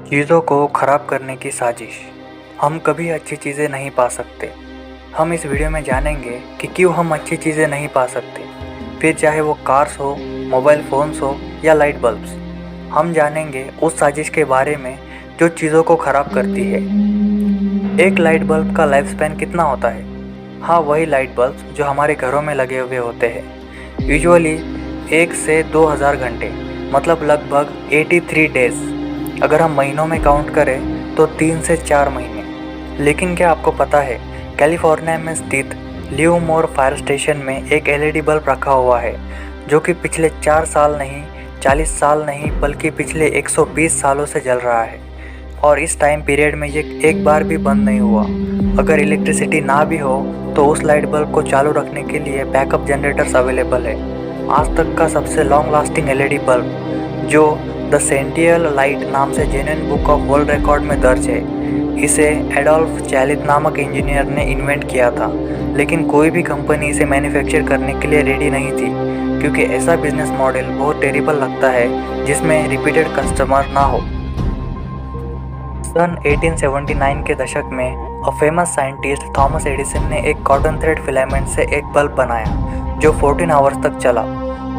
चीज़ों को ख़राब करने की साजिश। हम कभी अच्छी चीज़ें नहीं पा सकते। हम इस वीडियो में जानेंगे कि क्यों हम अच्छी चीज़ें नहीं पा सकते, फिर चाहे वो कार्स हो, मोबाइल फ़ोन्स हो या लाइट बल्ब्स। हम जानेंगे उस साजिश के बारे में जो चीज़ों को ख़राब करती है। एक लाइट बल्ब का लाइफ स्पैन कितना होता है? हाँ, वही लाइट बल्ब्स जो हमारे घरों में लगे हुए होते हैं। यूजुअली 1 से 2000 घंटे, मतलब लगभग 83 डेज़। अगर हम महीनों में काउंट करें तो 3 से 4 महीने। लेकिन क्या आपको पता है, कैलिफोर्निया में स्थित लिवमोर फायर स्टेशन में एक एलईडी बल्ब रखा हुआ है जो कि पिछले 4 साल नहीं, 40 साल नहीं, बल्कि पिछले 120 सालों से जल रहा है। और इस टाइम पीरियड में ये एक बार भी बंद नहीं हुआ। अगर इलेक्ट्रिसिटी ना भी हो तो उस लाइट बल्ब को चालू रखने के लिए बैकअप जनरेटर्स अवेलेबल है। आज तक का सबसे लॉन्ग लास्टिंग एलईडी बल्ब, जो द सेंटियल लाइट नाम से Guinness book of world record में दर्ज है, इसे एडोल्फ चैलित नामक इंजीनियर ने इन्वेंट किया था। लेकिन कोई भी कंपनी इसे मैन्युफैक्चर करने के लिए रेडी नहीं थी, क्योंकि ऐसा बिजनेस मॉडल बहुत टेरिबल लगता है जिसमें रिपीटेड कस्टमर ना हो। सन 1879 के दशक में फेमस साइंटिस्ट थॉमस एडिसन ने एक कॉटन थ्रेड फिलामेंट से एक बल्ब बनाया जो 14 आवर्स तक चला।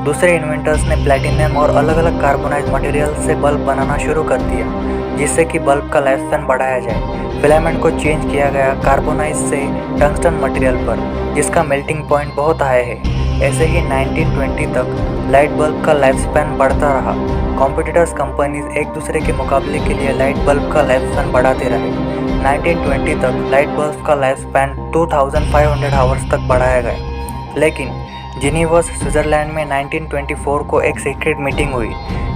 दूसरे इन्वेंटर्स ने प्लैटिनम और अलग अलग कार्बोनाइज मटेरियल से बल्ब बनाना शुरू कर दिया, जिससे कि बल्ब का लाइफ स्पैन बढ़ाया जाए। फिलामेंट को चेंज किया गया कार्बोनाइज से टंगस्टन मटेरियल पर, जिसका मेल्टिंग पॉइंट बहुत हाई है। ऐसे ही 1920 तक लाइट बल्ब का लाइफ स्पैन बढ़ता रहा। कॉम्पिटिटर्स कंपनीज एक दूसरे के मुकाबले के लिए लाइट बल्ब का लाइफ स्पैन बढ़ाते रहे। 1920 तक लाइट बल्ब का लाइफ स्पैन 2500 आवर्स तक बढ़ाया गया। लेकिन जिनीवर्स स्विट्ज़रलैंड में 1924 को एक सीक्रेट मीटिंग हुई,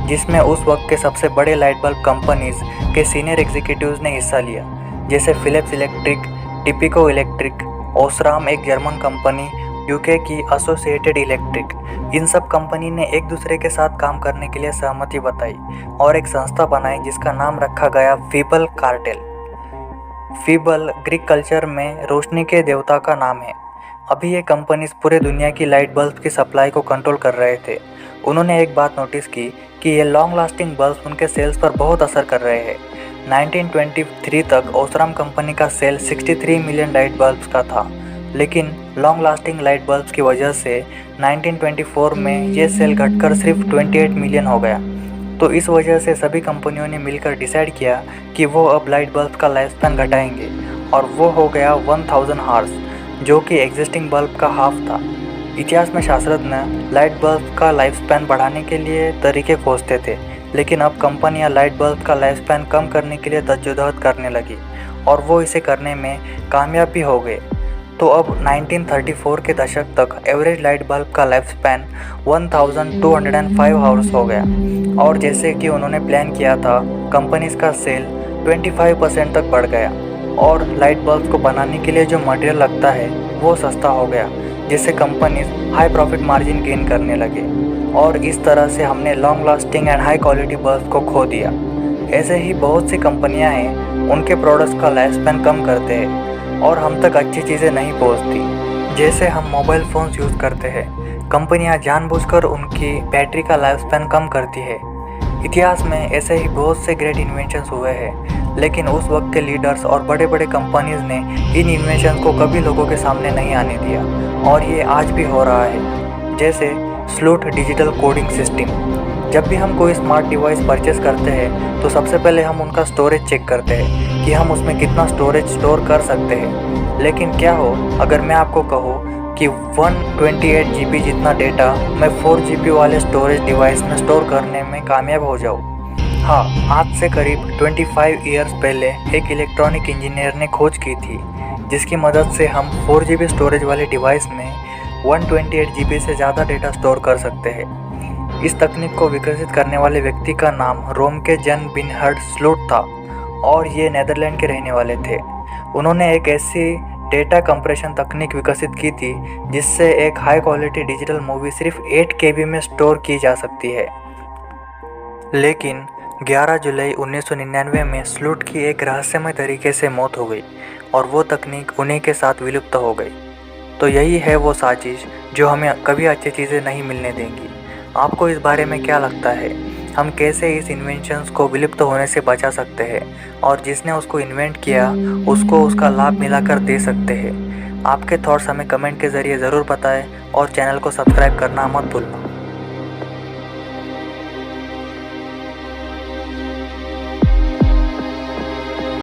जिसमें उस वक्त के सबसे बड़े लाइट बल्ब कंपनीज के सीनियर एग्जीक्यूटिव्स ने हिस्सा लिया, जैसे फिलिप्स इलेक्ट्रिक, टिपिको इलेक्ट्रिक, ओसराम एक जर्मन कंपनी, यूके की एसोसिएटेड इलेक्ट्रिक। इन सब कंपनी ने एक दूसरे के साथ काम करने के लिए सहमति बताई और एक संस्था बनाई जिसका नाम रखा गया feeble cartel. Feeble Greek culture में रोशनी के देवता का नाम है। अभी ये कंपनीज पूरे दुनिया की लाइट बल्ब की सप्लाई को कंट्रोल कर रहे थे। उन्होंने एक बात नोटिस की कि ये लॉन्ग लास्टिंग बल्ब उनके सेल्स पर बहुत असर कर रहे हैं। 1923 तक ओसराम कंपनी का सेल 63 मिलियन लाइट बल्ब्स का था, लेकिन लॉन्ग लास्टिंग लाइट बल्ब्स की वजह से 1924 में ये सेल घटकर सिर्फ 28 मिलियन हो गया। तो इस वजह से सभी कंपनियों ने मिलकर डिसाइड किया कि वो अब लाइट बल्ब का लाइफ स्पैन घटाएंगे, और वो हो गया 1000 हार्स, जो कि एग्जिस्टिंग बल्ब का हाफ था। इतिहास में शास्त्रज्ञ लाइट बल्ब का लाइफ स्पैन बढ़ाने के लिए तरीके खोजते थे, लेकिन अब कंपनियां लाइट बल्ब का लाइफ स्पैन कम करने के लिए जद्दोजहद करने लगी, और वो इसे करने में कामयाब भी हो गए। तो अब 1934 के दशक तक एवरेज लाइट बल्ब का लाइफ स्पैन 1205 आवर्स हो गया, और जैसे कि उन्होंने प्लान किया था, कंपनीज का सेल 25% तक बढ़ गया, और लाइट बल्ब को बनाने के लिए जो मटेरियल लगता है वो सस्ता हो गया, जिससे companies high profit margin gain करने लगे। और इस तरह से हमने long lasting and high quality bulb को खो दिया। ऐसे ही बहुत सी कंपनियां हैं, उनके प्रोडक्ट्स का लाइफ स्पैन कम करते हैं और हम तक अच्छी चीज़ें नहीं पहुंचती। जैसे हम मोबाइल फ़ोन्स यूज़ करते हैं, कंपनियां जानबूझकर उनकी बैटरी का लाइफ स्पैन कम करती है। इतिहास में ऐसे ही बहुत से ग्रेट इन्वेंशंस हुए हैं, लेकिन उस वक्त के लीडर्स और बड़े बड़े कंपनीज ने इन इन्वेंशंस को कभी लोगों के सामने नहीं आने दिया, और ये आज भी हो रहा है। जैसे स्लूथ डिजिटल कोडिंग सिस्टम। जब भी हम कोई स्मार्ट डिवाइस परचेस करते हैं तो सबसे पहले हम उनका स्टोरेज चेक करते हैं कि हम उसमें कितना स्टोरेज स्टोर कर सकते हैं। लेकिन क्या हो अगर मैं आपको कहूँ कि 128 GB जितना डेटा मैं 4 GB वाले स्टोरेज डिवाइस में स्टोर करने में कामयाब हो जाऊँ। हाँ, आज से करीब 25 ईयर्स पहले एक इलेक्ट्रॉनिक इंजीनियर ने खोज की थी, जिसकी मदद से हम 4 GB स्टोरेज वाले डिवाइस में 128 GB से ज़्यादा डेटा स्टोर कर सकते हैं। इस तकनीक को विकसित करने वाले व्यक्ति का नाम रोम के जन बिनहर्ड स्लूट था, और ये नीदरलैंड के रहने वाले थे। उन्होंने एक ऐसी डेटा कंप्रेशन तकनीक विकसित की थी जिससे एक हाई क्वालिटी डिजिटल मूवी सिर्फ 8 KB में स्टोर की जा सकती है। लेकिन 11 जुलाई 1999 में स्लूट की एक रहस्यमय तरीके से मौत हो गई, और वो तकनीक उन्हीं के साथ विलुप्त हो गई। तो यही है वो साजिश जो हमें कभी अच्छी चीज़ें नहीं मिलने देंगी। आपको इस बारे में क्या लगता है? हम कैसे इस इन्वेंशंस को विलुप्त होने से बचा सकते हैं और जिसने उसको इन्वेंट किया उसको उसका लाभ मिलाकर दे सकते हैं। आपके थॉट्स हमें कमेंट के ज़रिए ज़रूर बताएं और चैनल को सब्सक्राइब करना मत भूलना।